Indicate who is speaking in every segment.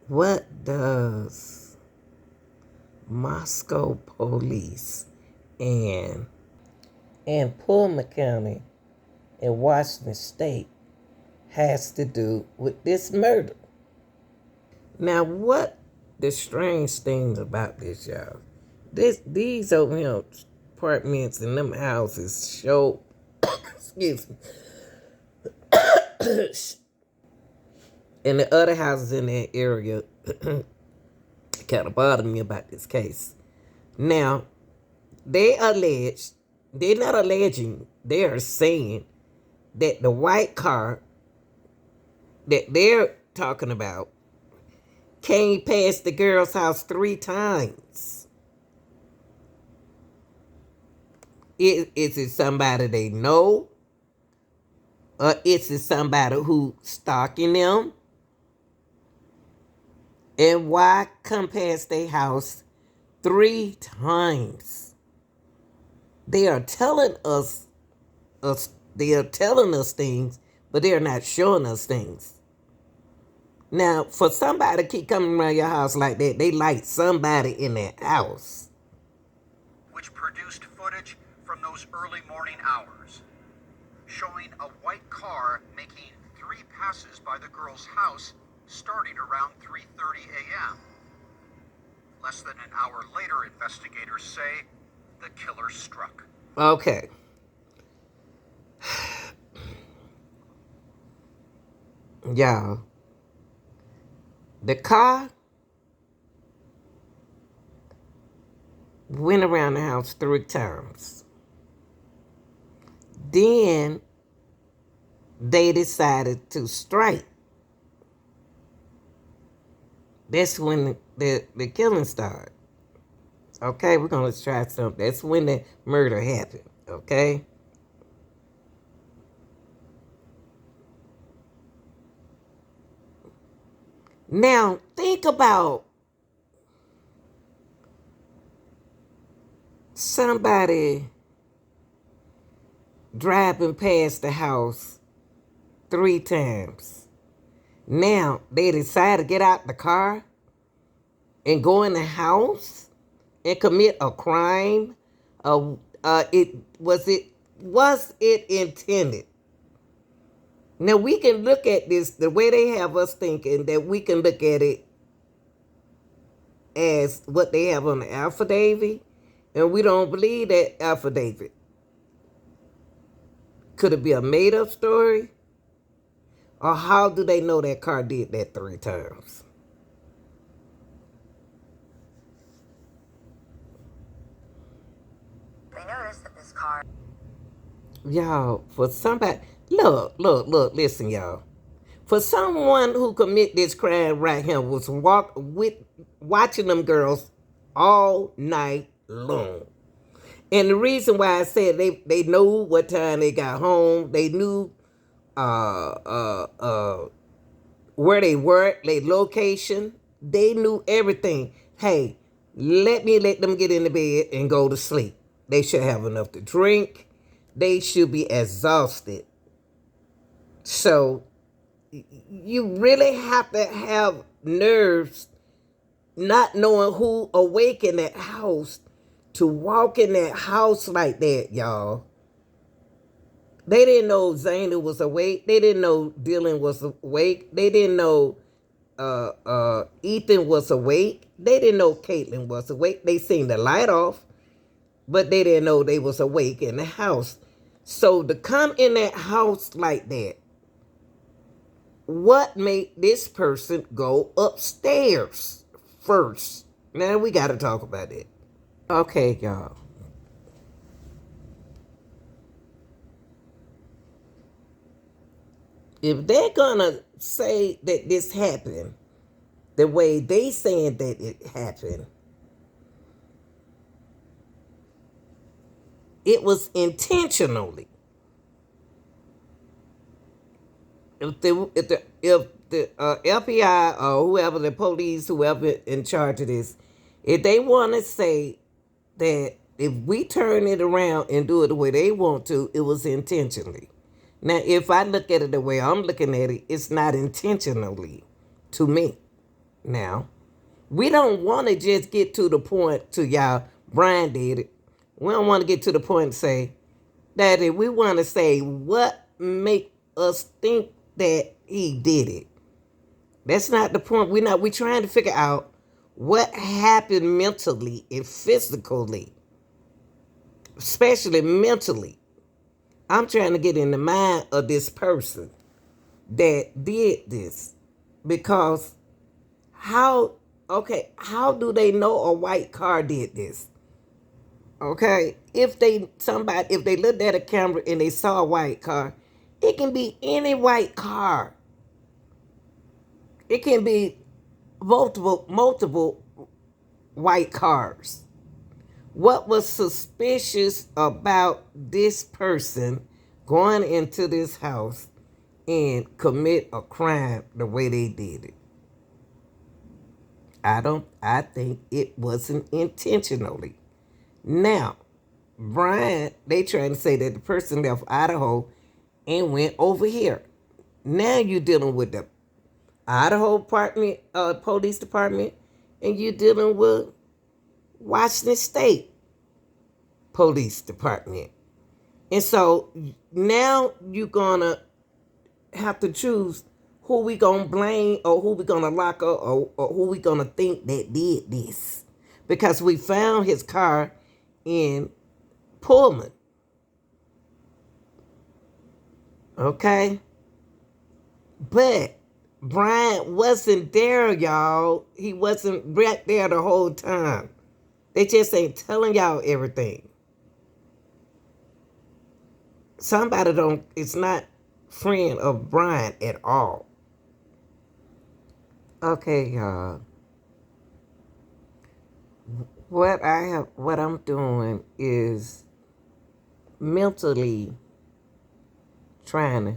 Speaker 1: What does Moscow police and Pullman County in Washington State has to do with this murder? Now, what the strange thing about this, y'all? These over here apartments and them houses show, excuse me, and the other houses in that area kind of bother me about this case. Now, they're not alleging, they are saying that the white car that they're talking about came past the girl's house 3 times. Is it somebody they know? Or is it somebody who stalking them? And why come past their house 3 times? They are telling us things, but they're not showing us things. Now, for somebody to keep coming around your house like that, they like somebody in that house.
Speaker 2: Which produced footage from those early morning hours, showing a white car making 3 passes by the girl's house starting around 3:30 a.m. Less than an hour later, investigators say the killer struck.
Speaker 1: Okay. Y'all, the car went around the house 3 times. Then they decided to strike. That's when the killing started. Okay, we're going to try something. That's when the murder happened. Okay? Now, think about somebody driving past the house 3 times. Now, they decide to get out the car and go in the house and commit a crime. Was it intended? Now, we can look at this the way they have us thinking, that we can look at it as what they have on the affidavit, and we don't believe that affidavit. Could it be a made-up story? Or how do they know that car did that 3 times?
Speaker 3: They noticed that this car...
Speaker 1: Y'all, for somebody... Look, listen, y'all. For someone who commit this crime right here was watching them girls all night long. And the reason why I said they knew what time they got home, they knew where they were, their location, they knew everything. Hey, let them get in the bed and go to sleep. They should have enough to drink. They should be exhausted. So you really have to have nerves, not knowing who awake in that house, to walk in that house like that, y'all. They didn't know Zayna was awake. They didn't know Dylan was awake. They didn't know Ethan was awake. They didn't know Caitlin was awake. They seen the light off, but they didn't know they was awake in the house. So to come in that house like that, what made this person go upstairs first? Now we got to talk about it. Okay, y'all. If they're gonna say that this happened the way they saying that it happened, it was intentionally. If the FBI or whoever, the police, whoever in charge of this, if they want to say that if we turn it around and do it the way they want to, it was intentionally. Now, if I look at it the way I'm looking at it, it's not intentionally to me. Now, we don't want to just get to the point to y'all, Bryan did it. We don't want to get to the point and say, Daddy, we want to say what make us think that he did it. That's not the point. We're trying to figure out what happened mentally and physically, especially mentally. I'm trying to get in the mind of this person that did this. Because how do they know a white car did this? Okay, if they looked at a camera and they saw a white car, it can be any white car. It can be multiple white cars. What was suspicious about this person going into this house and commit a crime the way they did it? I think it wasn't intentionally. Now, Bryan, they trying to say that the person left Idaho and went over here. Now you're dealing with the Idaho police department, and you're dealing with Washington State Police Department. And so now you're gonna have to choose who we gonna blame or who we gonna lock up or who we gonna think that did this. Because we found his car in Pullman. Okay? But Bryan wasn't there, y'all. He wasn't right there the whole time. They just ain't telling y'all everything. Somebody it's not friend of Bryan at all. Okay, y'all. What I'm doing is mentally trying to,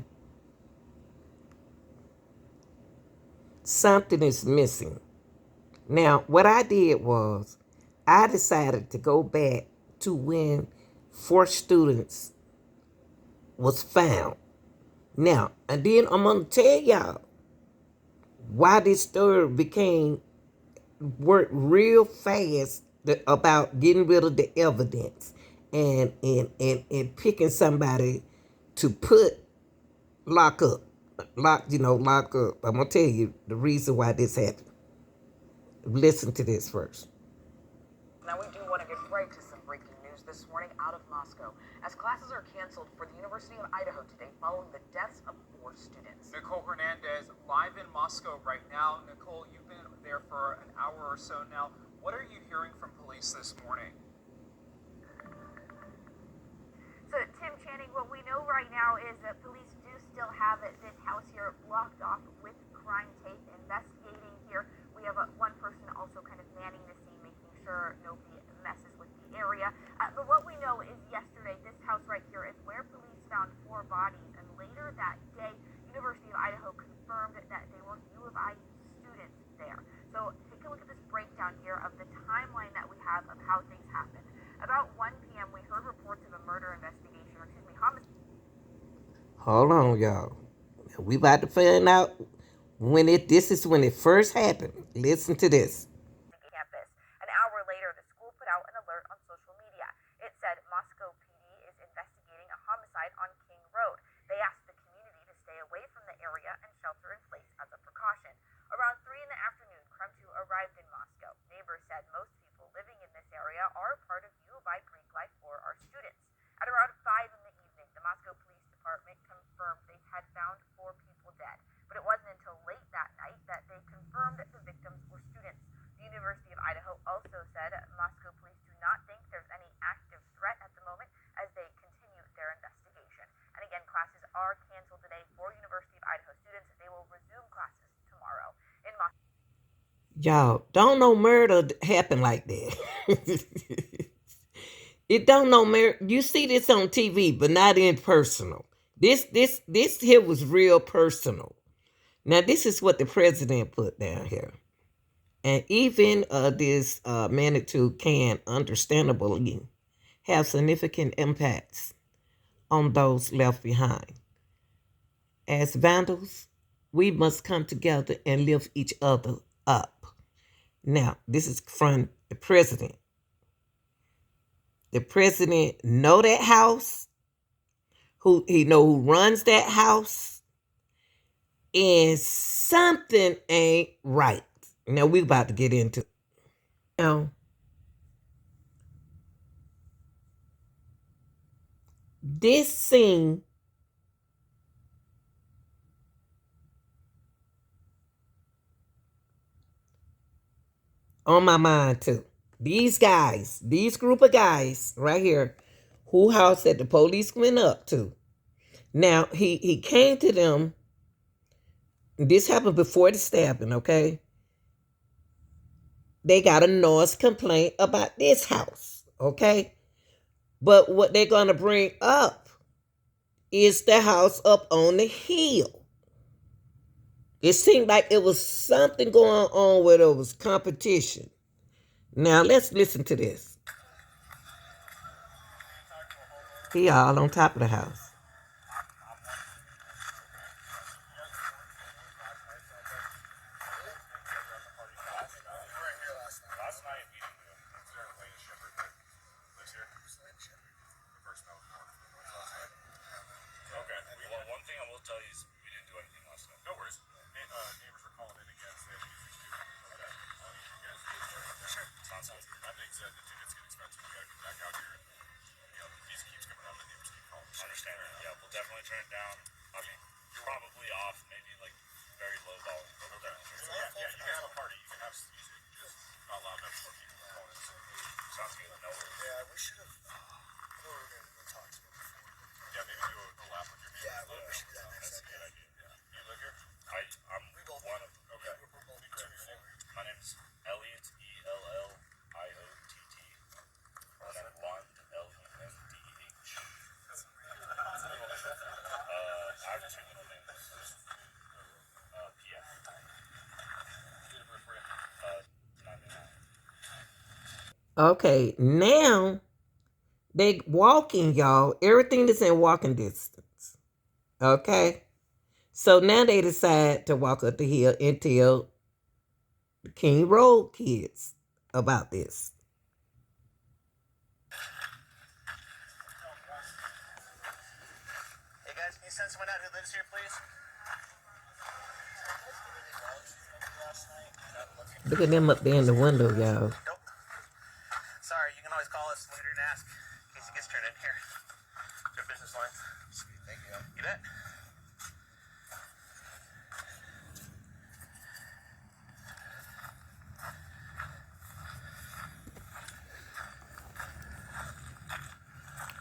Speaker 1: something is missing. Now, what I did was I decided to go back to when 4 students was found. Now, and then I'm going to tell y'all why this story worked real fast about getting rid of the evidence and picking somebody to lock up. Lock up. I'm going to tell you the reason why this happened. Listen to this first.
Speaker 3: Now we do want to get right to some breaking news this morning out of Moscow, as classes are canceled for the University of Idaho today following the deaths of 4 students.
Speaker 4: Nicole Hernandez, live in Moscow right now. Nicole, you've been there for an hour or so now. What are you hearing from police this morning?
Speaker 5: So, Tim Channing, what we know right now is that police do still have this house here blocked off with crime tape, investigating here. We have one person also kind of manning the scene, making sure nobody messes with the area. But what we know is yesterday, this house right here is where police found 4 bodies. And later that day, University of Idaho confirmed that they were U of I students there. So take a look at this breakdown here of the timeline that we have of how things happened. About 1 p.m., we heard reports of a murder investigation, homicide.
Speaker 1: Hold on, y'all. We about to find out this is when it first happened. Listen to this.
Speaker 5: Campus. An hour later, the school put out an alert on social media. It said Moscow PD is investigating a homicide on King Road. They asked the community to stay away from the area and shelter in place as a precaution. Around 3 in the afternoon, Crumb 2 arrived in Moscow. Neighbors said most people living in this area are part of U of I Greek life for our students. At around 5 in the evening, the Moscow Police Department confirmed they had found 4 people dead. But it wasn't until late that night that they confirmed that the victims were students. The University of Idaho also said Moscow police do not think there's any active threat at the moment as they continue their investigation. And again, classes are canceled today for University of Idaho students. They will resume classes tomorrow in Moscow.
Speaker 1: Y'all, don't no murder happen like that. It don't no murder. You see this on TV, but not in personal. This here was real personal. Now, this is what the president put down here. And even this magnitude can understandably have significant impacts on those left behind. As vandals, we must come together and lift each other up. Now, this is from the president. The president know that house, who runs that house, and something ain't right. Now we about to get into it. Now, this scene on my mind too. These guys, these group of guys right here, who house that the police went up to. Now he came to them. This happened before the stabbing, okay? They got a noise complaint about this house, okay? But what they're gonna bring up is the house up on the hill. It seemed like it was something going on where there was competition. Now let's listen to this. He all on top of the house. Okay, now they walking, y'all. Everything is in walking distance. Okay? So now they decide to walk up the hill and tell the King Road kids about this.
Speaker 6: Hey guys, can you send someone out who lives here, please?
Speaker 1: Look at them up there in the window, y'all.
Speaker 6: Nope. Sorry, you can always call us later and ask in case it gets turned in here. To a business line. Sweet, thank you. You bet.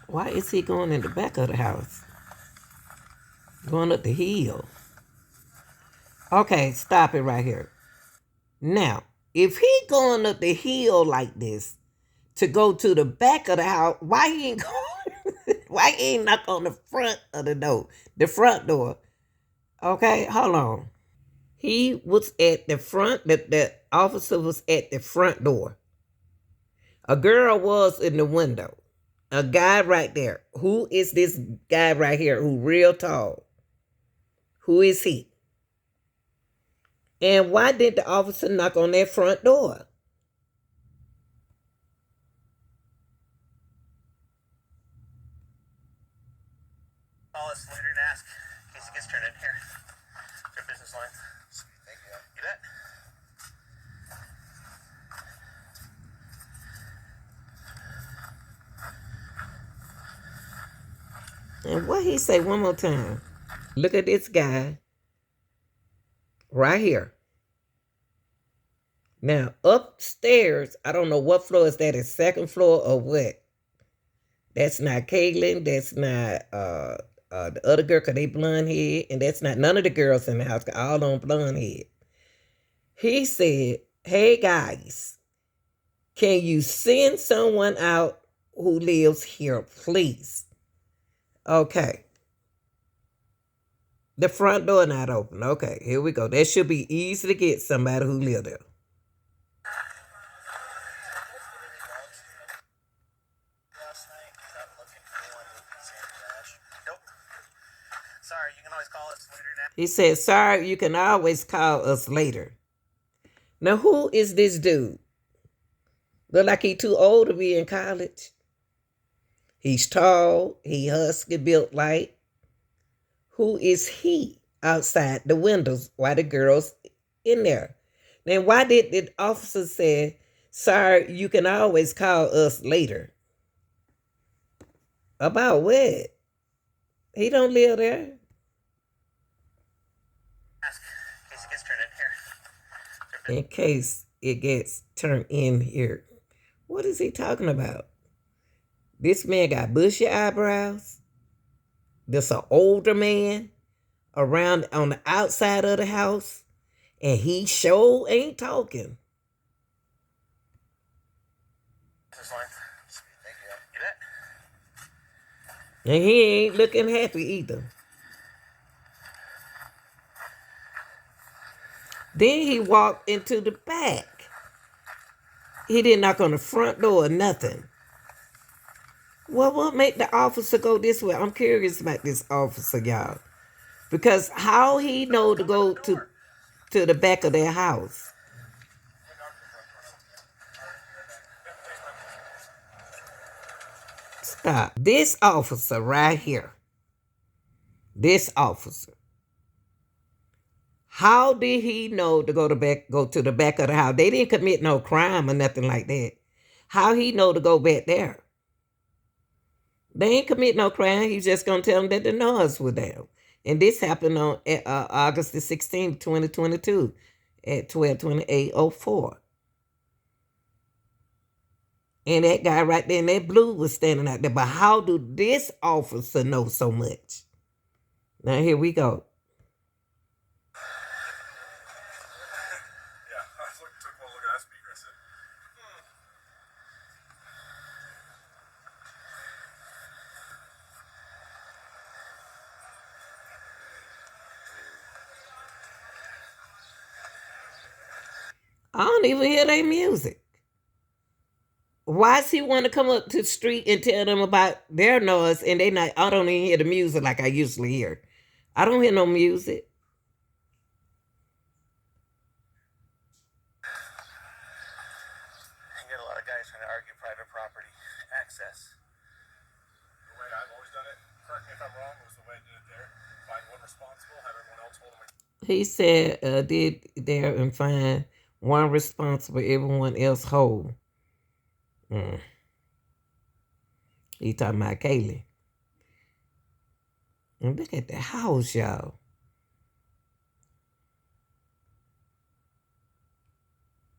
Speaker 1: Why is he going in the back of the house? Going up the hill. Okay, stop it right here. Now, if he going up the hill like this to go to the back of the house, why he ain't going? Why he ain't knock on the front of the door? The front door. Okay, hold on. He was at the front, the officer was at the front door. A girl was in the window. A guy right there. Who is this guy right here who real tall? Who is he? And why did the officer knock on that front door?
Speaker 6: Call us later and ask in case it gets turned in here. To a business line. Sweet, thank you. You bet.
Speaker 1: And what he say one more time? Look at this guy right here. Now, upstairs, I don't know what floor is that, is second floor or what. That's not Caitlin. That's not the other girl, because they blonde head. And that's not none of the girls in the house, all on blonde head. He said, hey, guys, can you send someone out who lives here, please? Okay. The front door not open. Okay, here we go. That should be easy to get somebody who live there.
Speaker 6: Nope. Sorry, you can always call us later now.
Speaker 1: He said, sorry, you can always call us later. Now, who is this dude? Look like he too old to be in college. He's tall. He husky built like. Who is he outside the windows while the girl's in there? Then why did the officer say, "Sir, you can always call us later"? About what? He don't live there.
Speaker 6: Ask in case it gets turned in here.
Speaker 1: In case it gets turned in here. What is he talking about? This man got bushy eyebrows. This an older man around on the outside of the house. And he sure ain't talking.
Speaker 6: Business line. Thank you. You bet.
Speaker 1: And he ain't looking happy either. Then he walked into the back. He didn't knock on the front door or nothing. Well, what made the officer go this way? I'm curious about this officer, y'all. Because how he know to go to the back of their house? Stop. This officer right here. This officer. How did he know to go to the back of the house? They didn't commit no crime or nothing like that. How he know to go back there? They ain't commit no crime. He's just gonna tell them that the noise was there. And this happened on August the 16th, 2022 at 12:28:04. And that guy right there in that blue was standing out there. But how do this officer know so much? Now here we go.
Speaker 7: Yeah, I took one look at that speaker. I said,
Speaker 1: I don't even hear their music. Why does he want to come up to the street and tell them about their noise and they not? I don't even hear the music like I usually hear. I don't hear no music.
Speaker 6: You get a lot of guys trying to argue private property access.
Speaker 7: the way I've always done it, correct me if I'm wrong, was the way I did it there. Find one responsible, have everyone else hold them.
Speaker 1: He said, did there and find one responsible, everyone else whole. He talking about Kaylee. And look at the house, y'all.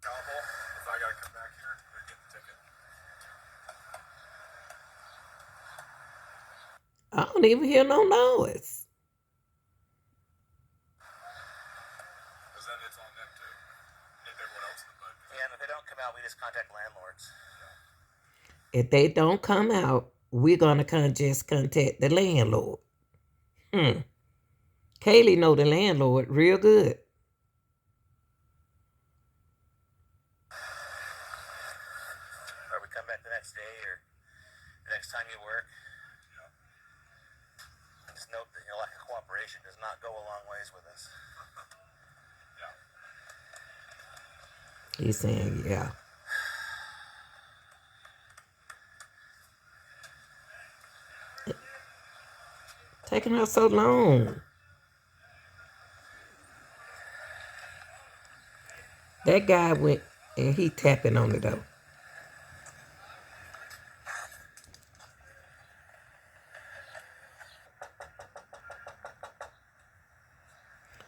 Speaker 7: Accountable, if I gotta come back here, they get the ticket.
Speaker 1: I don't even hear no noise.
Speaker 7: Because then it's on them to nip everyone else in the bud.
Speaker 6: Yeah, and if they don't come out, we just contact landlords.
Speaker 1: If they don't come out, we're gonna just contact the landlord. Kaylee know the landlord real good.
Speaker 6: Or we come back the next day or the next time you work. Just note that your lack of cooperation does not go a long ways with us.
Speaker 1: He's saying, yeah. Taking her so long. That guy went and he tapping on it though.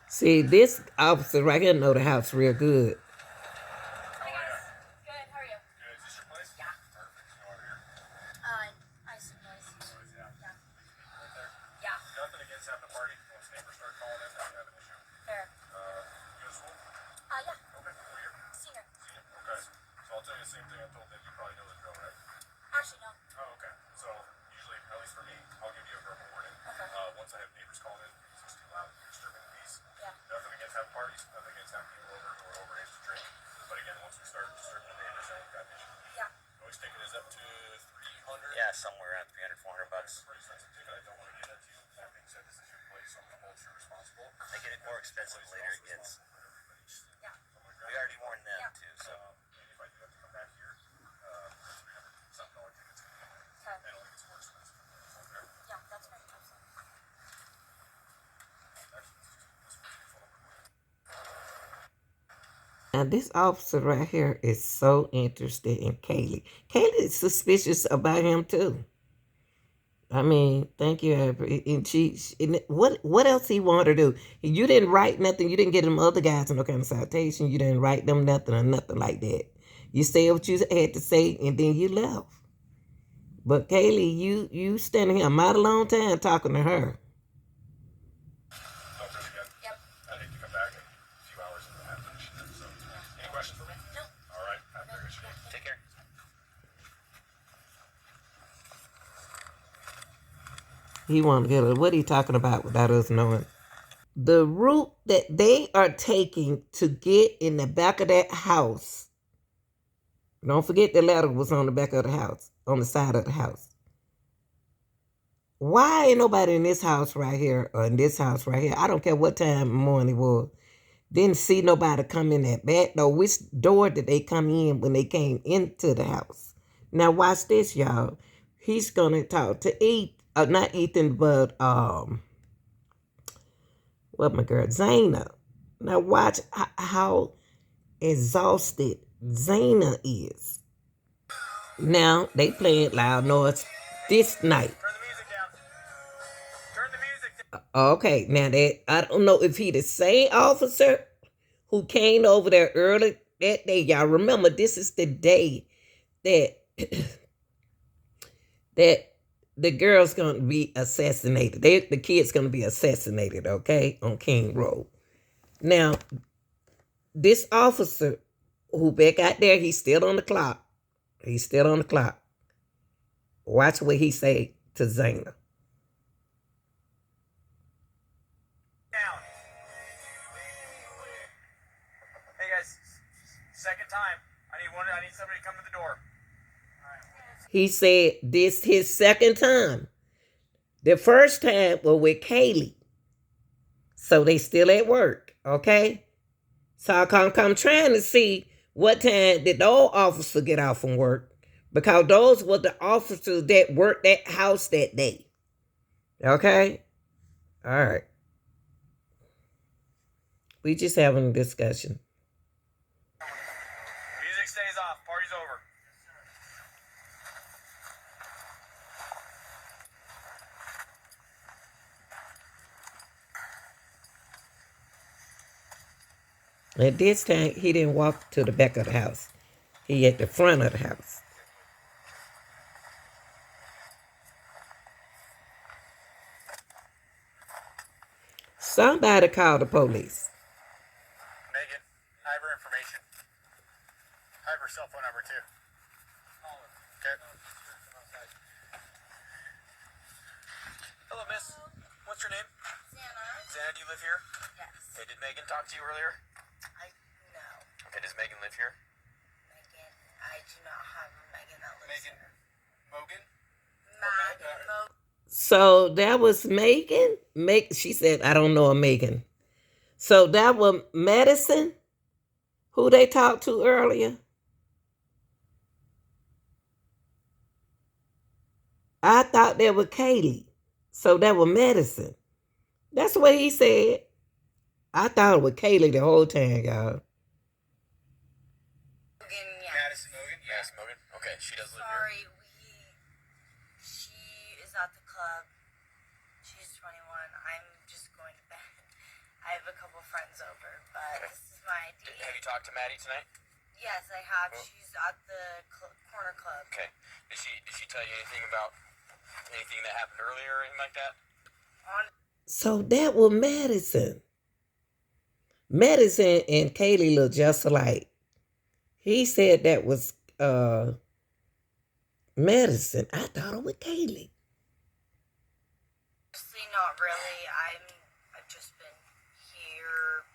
Speaker 1: See, this officer right here know the house real good.
Speaker 7: Hey guys, good, how are you? Good, is this your place? Yeah. Perfect, you know over here.
Speaker 5: I suppose.
Speaker 7: Yeah. Right there?
Speaker 5: Yeah.
Speaker 7: Nothing against having a party. Once neighbors start calling in, I have an issue.
Speaker 5: Fair.
Speaker 7: You go to school?
Speaker 5: Yeah.
Speaker 7: Okay, what year?
Speaker 5: Senior.
Speaker 7: Senior. Okay. So I'll tell you the same thing I told them. You probably know the drill, right?
Speaker 5: Actually, no.
Speaker 7: Oh, okay. So usually, at least for me, I'll give you a verbal warning.
Speaker 5: Okay.
Speaker 7: Once I have neighbors calling in, it's just too loud, you're disturbing the peace.
Speaker 5: Yeah.
Speaker 7: Nothing against having parties, nothing against having people over who are overage to drink. But again, once we start disturbing the neighbors, then we've got an issue.
Speaker 5: Yeah.
Speaker 7: Always ticket is up to 300.
Speaker 6: Yeah, somewhere around 300, 400 bucks.
Speaker 7: Pretty expensive ticket. I don't want to get into you. That being said, this is your place, so I'm going to hold you responsible.
Speaker 6: They get it more expensive the later it gets.
Speaker 5: Yeah.
Speaker 6: We already warned them.
Speaker 1: Now, this officer right here is so interested in Kaylee. Kaylee is suspicious about him, too. I mean, thank you, Amber. And what else he want to do? You didn't write nothing. You didn't get them other guys no kind of citation. You didn't write them nothing or nothing like that. You said what you had to say, and then you left. But Kaylee, you standing here a mighty long time talking to her.
Speaker 7: I'll do it again. Yep. I need to come back in a few hours and have finished it. So, any questions for me? No. All right. Have a good day.
Speaker 6: Take care.
Speaker 1: He want to get her. What are you talking about without us knowing? The route that they are taking to get in the back of that house. Don't forget the letter was on the back of the house, on the side of the house. Why ain't nobody in this house right here or in this house right here? I don't care what time of morning it was. Didn't see nobody come in that back door. Which door did they come in when they came into the house? Now watch this, y'all. He's gonna talk to not Ethan, but what my girl, Zaina. Now watch how exhausted Zaina is. Now they playing loud noise this night.
Speaker 6: Turn the music down. Turn the music down.
Speaker 1: Okay, now I don't know if he the same officer who came over there early that day. Y'all remember this is the day that that the girl's gonna be assassinated. The kid's gonna be assassinated, okay, on King Road. Now, this officer who back out there, he's still on the clock. He's still on the clock. Watch what he say to Zaina.
Speaker 6: Down. Hey guys, second time. I need somebody to come to the door.
Speaker 1: He said this his second time. The first time was with Kaylee. So they still at work, okay? So I'm trying to see what time did the old officer get out from work, because those were the officers that worked that house that day. Okay? All right. We just having a discussion.
Speaker 6: Music stays off. Party's over.
Speaker 1: At this time, he didn't walk to the back of the house. He at the front of the house. Somebody called the police.
Speaker 6: Megan, I have her information. I have her cell phone number too. Okay. Hello, miss. What's your name?
Speaker 8: Xana.
Speaker 6: Xana, do you live here?
Speaker 8: Yes.
Speaker 6: Okay, did Megan talk to you earlier?
Speaker 8: No.
Speaker 6: Okay, does Megan live here?
Speaker 8: Megan. I do not have a Megan that lives
Speaker 6: Megan.
Speaker 8: here.
Speaker 6: Mogan?
Speaker 8: Megan.
Speaker 1: So that was Megan. She said, I don't know a Megan. So that was Madison, who they talked to earlier. I thought that was Kaylee. So that was Madison. That's what he said. I thought it was Kaylee the whole time, y'all.
Speaker 8: Mogan, yeah.
Speaker 6: Madison Mogan? Yes, Mogan. Okay, she does live here.
Speaker 8: Sorry, she is at the club. She's 21. I'm just going to bed. I have a couple friends over, but
Speaker 6: Okay.
Speaker 8: this is my ID.
Speaker 6: Have you talked to Maddie tonight?
Speaker 8: Yes, I have.
Speaker 6: Oh.
Speaker 8: She's at the corner club.
Speaker 6: Okay. Did she tell you anything about anything that happened earlier or anything like that?
Speaker 1: So that was Madison. Madison and Kaylee look just alike. He said that was Madison. I thought it was Kaylee.
Speaker 8: Honestly, not really. I've just been here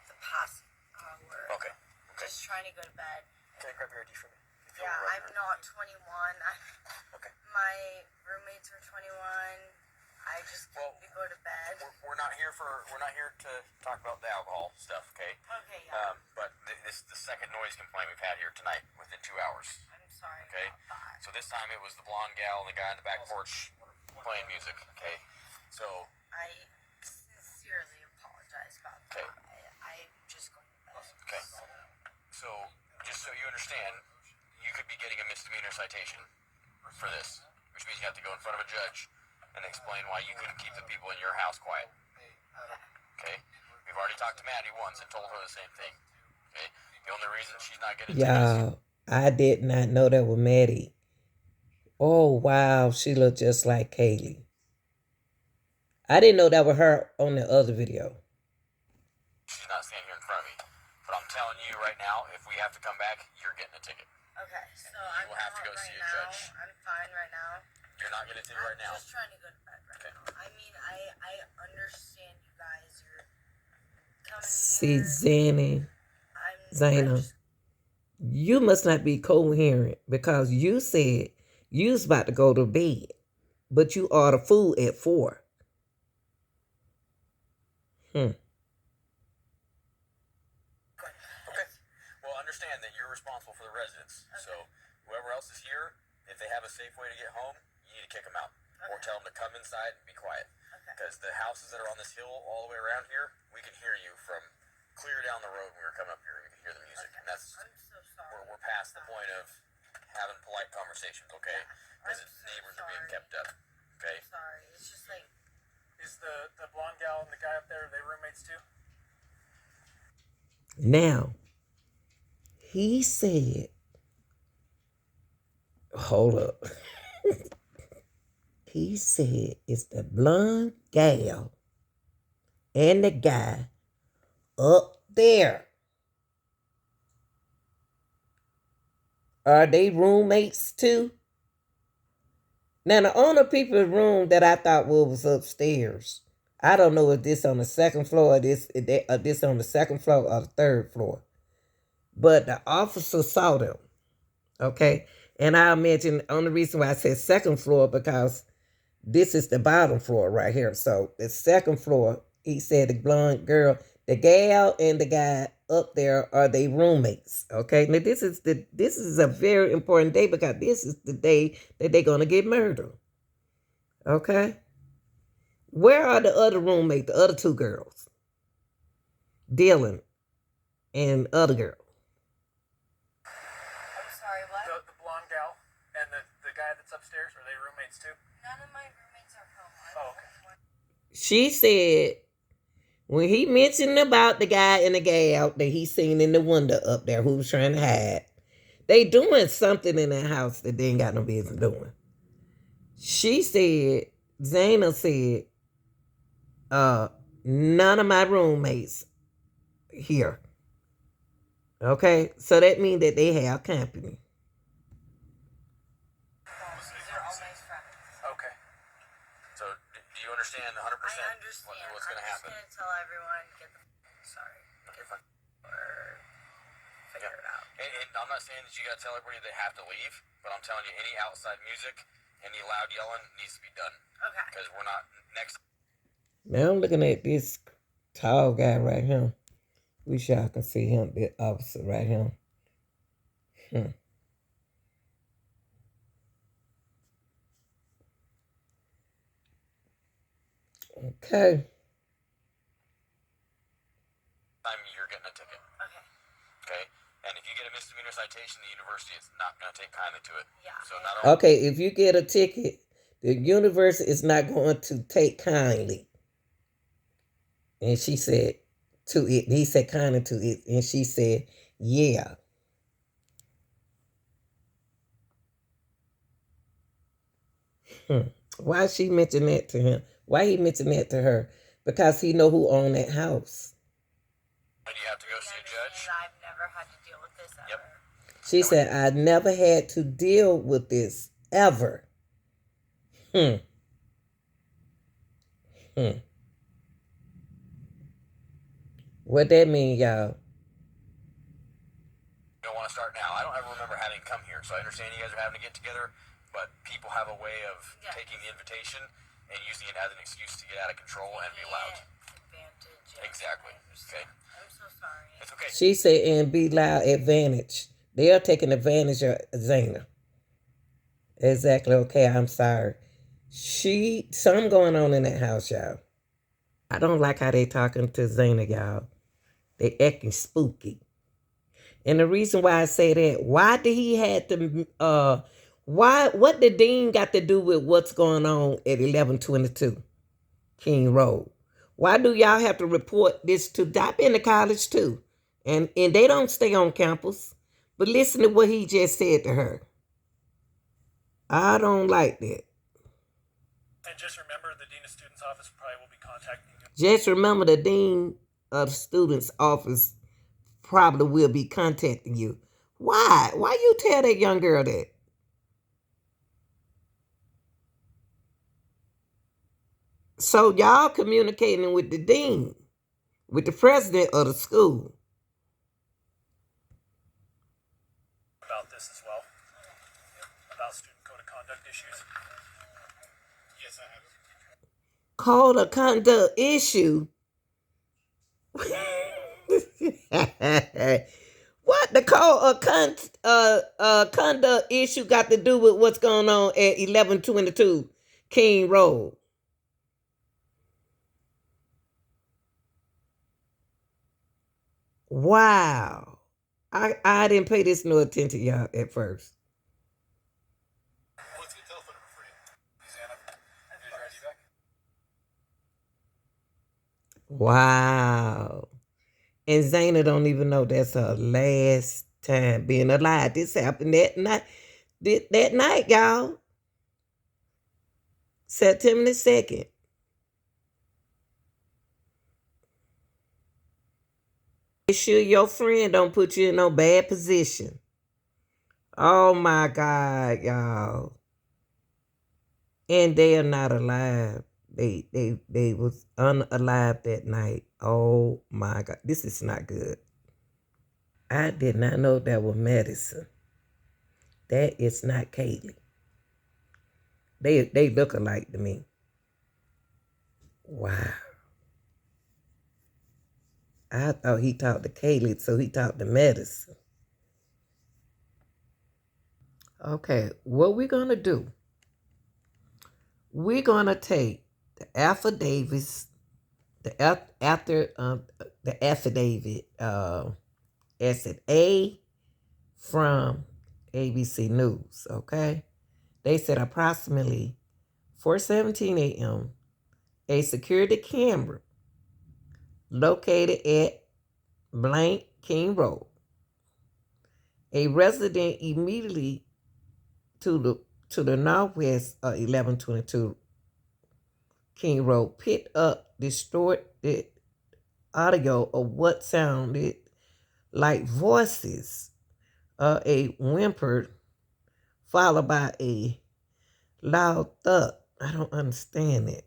Speaker 8: the past hour.
Speaker 6: Okay.
Speaker 8: Just trying to go to bed.
Speaker 6: Can I grab your ID for me? If you
Speaker 8: Yeah,
Speaker 6: wanna
Speaker 8: I'm
Speaker 6: run
Speaker 8: not 21.
Speaker 6: Okay.
Speaker 8: My roommates are 21. I just
Speaker 6: Well,
Speaker 8: need to go to bed.
Speaker 6: We're not here to talk about the alcohol stuff, okay?
Speaker 8: Okay, yeah.
Speaker 6: But this is the second noise complaint we've had here tonight within 2 hours.
Speaker 8: I'm sorry
Speaker 6: Okay.
Speaker 8: about that.
Speaker 6: So this time it was the blonde gal and the guy on the back porch playing music. Okay. So
Speaker 8: I sincerely apologize about that.
Speaker 6: Okay.
Speaker 8: I'm just going to bed.
Speaker 6: okay. understand, you could be getting a misdemeanor citation for this, which means you have to go in front of a judge and explain why you couldn't keep the people in your house quiet. Okay? We've already talked to Maddie once and told her the same thing. Okay? The only reason she's not getting
Speaker 1: Y'all, I did not know that was Maddie. Oh, wow. She looked just like Kaylee. I didn't know that was her on the other video.
Speaker 6: She's not standing here in front of me. But I'm telling you right now, if we have to come back, you're getting a ticket.
Speaker 8: Okay, so
Speaker 6: You
Speaker 8: I'm
Speaker 6: will have to go
Speaker 8: out
Speaker 6: see
Speaker 8: right
Speaker 6: a
Speaker 8: now.
Speaker 6: judge.
Speaker 8: I'm fine right now.
Speaker 6: You're not getting a ticket right now.
Speaker 8: I'm just trying to go to bed right
Speaker 6: Okay.
Speaker 8: now. I mean, I understand you guys. You're coming
Speaker 1: See,
Speaker 8: here.
Speaker 1: Zana, you must not be coherent because you said you was about to go to bed, but you ordered food at 4.
Speaker 6: Okay. Well, understand that you're responsible for the residents. Okay. So whoever else is here, if they have a safe way to get home, you need to kick them out. Okay. Or tell them to come inside and be quiet. Because the houses that are on this hill all the way around here, we can hear you from clear down the road when we were coming up here. We can hear the music. Okay. And that's,
Speaker 8: I'm so sorry.
Speaker 6: we're past the point of having polite conversations, okay? Because neighbors are being kept up, okay?
Speaker 8: I'm sorry. It's just like...
Speaker 7: Is the blonde gal and the guy up there, are they roommates too?
Speaker 1: Now, he said, hold up. He said it's the blonde gal and the guy up there. Are they roommates too? Now, the only people's room that I thought was upstairs. I don't know if this on the second floor or this on the second floor or the third floor. But the officer saw them. Okay? And I mentioned the only reason why I said second floor because this is the bottom floor right here. So the second floor, he said the blonde girl, the gal and the guy up there are they roommates. Okay? Now this is a very important day because this is the day that they're gonna get murdered. Okay? Where are the other roommates, the other 2 girls? Dylan and other girl.
Speaker 8: I'm sorry, what?
Speaker 7: The blonde gal and the guy that's upstairs, are they roommates too?
Speaker 8: None of my roommates are home.
Speaker 7: Oh, okay.
Speaker 1: She said when he mentioned about the guy and the gal that he seen in the window up there who was trying to hide, they doing something in that house that they ain't got no business doing. She said, Zana said, none of my roommates here. Okay? So that means that they have company.
Speaker 8: These are all my friends.
Speaker 6: Okay. So do you understand 100%
Speaker 8: I understand.
Speaker 6: what's going to happen?
Speaker 8: I'm just going to tell everyone, sorry, or figure it out.
Speaker 6: And I'm not saying that you got to tell everybody they have to leave, but I'm telling you, any outside music, any loud yelling needs to be done.
Speaker 8: Okay.
Speaker 6: Because we're not next.
Speaker 1: Now I'm looking at this tall guy right here. Wish y'all can see him, the officer right here. Okay.
Speaker 6: Time you're getting a ticket.
Speaker 8: Okay.
Speaker 6: Okay? And if you get a misdemeanor citation, the university is not going to take kindly to it.
Speaker 8: Yeah.
Speaker 6: So not only
Speaker 1: Okay, if you get a ticket, the university is not going to take kindly. And she said to it, he said kindly to it, and she said, yeah. Why she mentioned that to him? Why he mentioned that to her? Because he know who owned that house.
Speaker 6: do you have to go see a judge?
Speaker 8: I've never had to deal with this ever.
Speaker 6: Yep.
Speaker 1: She said, I never had to deal with this ever. What that mean, y'all?
Speaker 6: You don't want to start now. I don't ever remember having come here, so I understand you guys are having to get together, but people have a way of taking the invitation and using it as an excuse to get out of control and be loud. Exactly. Okay.
Speaker 8: I'm so sorry.
Speaker 6: It's okay.
Speaker 1: She said, and be loud advantage. They are taking advantage of Zana. Exactly. Okay, I'm sorry. Something going on in that house, y'all. I don't like how they talking to Zana, y'all. They acting spooky. And the reason why I say that, why did he had to what the dean got to do with what's going on at 1122 King Road? Why do y'all have to report this to? I've been to college too. And they don't stay on campus. But listen to what he just said to her. I don't like that.
Speaker 7: And just remember, the Dean of Students office probably will be contacting you.
Speaker 1: Just remember, the Dean of Students office probably will be contacting you. Why? Why you tell that young girl that? So y'all communicating with the dean, with the president of the school.
Speaker 7: About this as well. About student code of conduct issues. Yes, I have.
Speaker 1: Code of conduct issue. What the code of conduct issue got to do with what's going on at 1122 King Road? Wow. I didn't pay this no attention, y'all, at first.
Speaker 7: What's your telephone number for you? Susanna, here's your ID back.
Speaker 1: Wow. And Zayna don't even know that's her last time being alive. This happened that night, y'all. September the 2nd. Make sure your friend don't put you in no bad position. Oh my God, y'all. And they are not alive. They was unalive that night. Oh my God. This is not good. I did not know that was medicine. That is not Kaylee. They look alike to me. Wow. I thought he talked to Kaylee, so he talked to medicine. Okay, what we're gonna do? We're gonna take the affidavits, the affidavit, as an A from ABC News. Okay, they said approximately 4:17 a.m. a security camera located at blank King Road. A resident immediately to the northwest of 1122 King Road picked up distorted audio of what sounded like voices, a whimper followed by a loud thud. I don't understand it.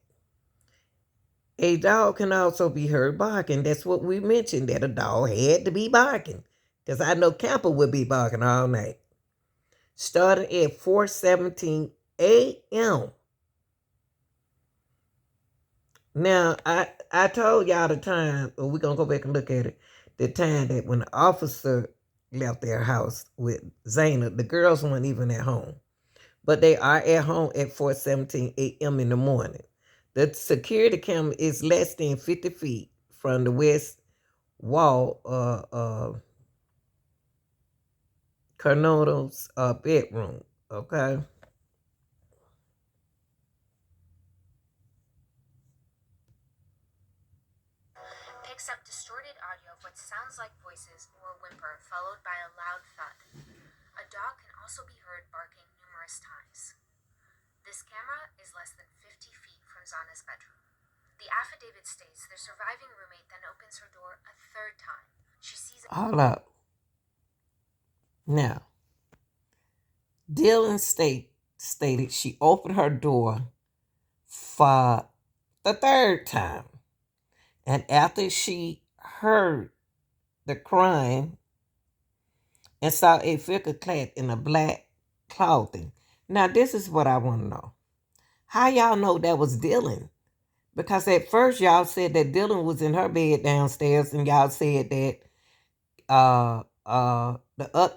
Speaker 1: A dog can also be heard barking. That's what we mentioned, that a dog had to be barking. Because I know Camper would be barking all night. Starting at 4:17 a.m. Now, I told y'all the time, but we're going to go back and look at it. The time that when the officer left their house with Zaina, the girls weren't even at home. But they are at home at 4:17 a.m. in the morning. The security camera is less than 50 feet from the west wall of Carnoto's bedroom, okay?
Speaker 9: Picks up distorted audio of what sounds like voices or a whimper, followed by a loud thud. A dog can also be heard barking numerous times. This camera is less than 50 feet from Zana's bedroom. The affidavit states the surviving roommate then opens her door a third time. She sees...
Speaker 1: Hold up. Now, Dylan stated she opened her door for the third time. And after she heard the crying and saw a figure clad in a black clothing. Now, this is what I want to know. How y'all know that was Dylan? Because at first y'all said that Dylan was in her bed downstairs, and y'all said that the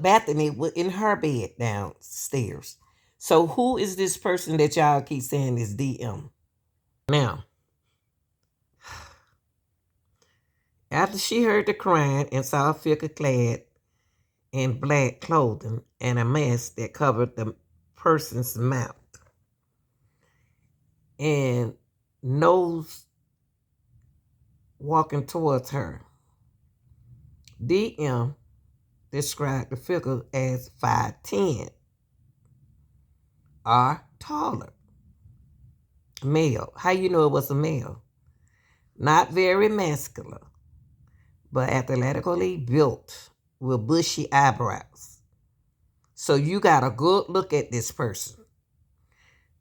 Speaker 1: Bethany was in her bed downstairs. So who is this person that y'all keep saying is DM? Now, after she heard the crying and saw a figure clad in black clothing and a mask that covered the person's mouth and nose walking towards her. DM described the figure as 5'10" or taller. Male. How you know it was a male? Not very muscular, but athletically built with bushy eyebrows. So you got a good look at this person.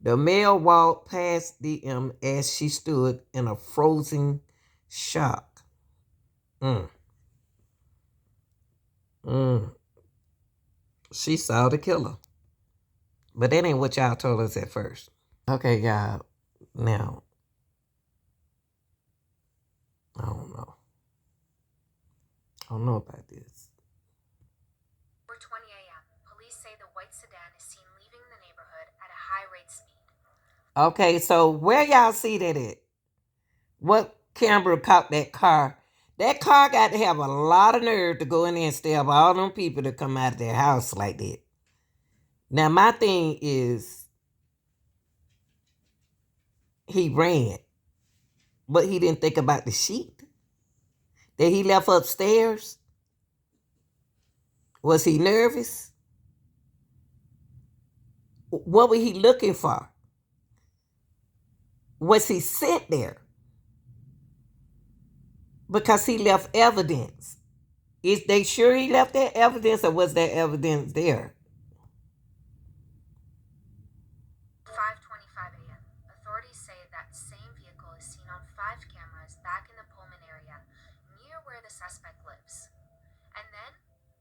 Speaker 1: The male walked past DM as she stood in a frozen shock. She saw the killer. But that ain't what y'all told us at first. Okay, y'all. Now, I don't know. I don't know about this.
Speaker 9: 4:20 a.m. Police say the white sedan is seen leaving the neighborhood at a high rate speed.
Speaker 1: Okay, so where y'all see that at? What camera caught that car? That car got to have a lot of nerve to go in there and stab all them people that come out of their house like that. Now, my thing is, he ran, but he didn't think about the sheet that he left upstairs. Was he nervous? What was he looking for? Was he sent there? Because he left evidence. Is they sure he left that evidence, or was that evidence there?
Speaker 9: 5:25 a.m. Authorities say that same vehicle is seen on 5 cameras back in the Pullman area, near where the suspect lives. And then,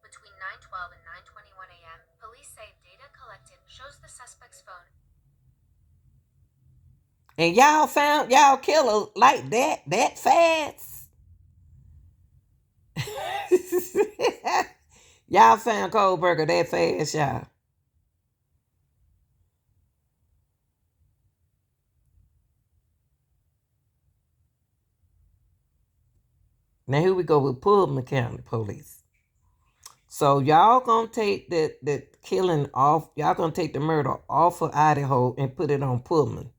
Speaker 9: between 9:12 and 9:21 a.m., police say data collected shows the suspect's phone.
Speaker 1: And y'all found y'all killer like that fast? Y'all found Kohberger that fast, y'all. Now here we go with Pullman County Police. So y'all gonna take the killing off, y'all gonna take the murder off of Idaho and put it on Pullman.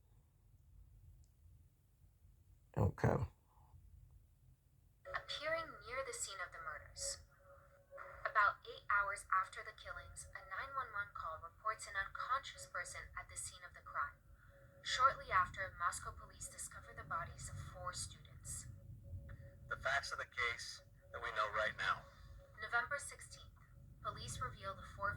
Speaker 1: Okay.
Speaker 9: Appearing near the scene of the murders. About 8 hours after the killings, a 911 call reports an unconscious person at the scene of the crime. Shortly after, Moscow police discover the bodies of 4 students.
Speaker 6: The facts of the case that we know right now.
Speaker 9: November 16th, police reveal the 4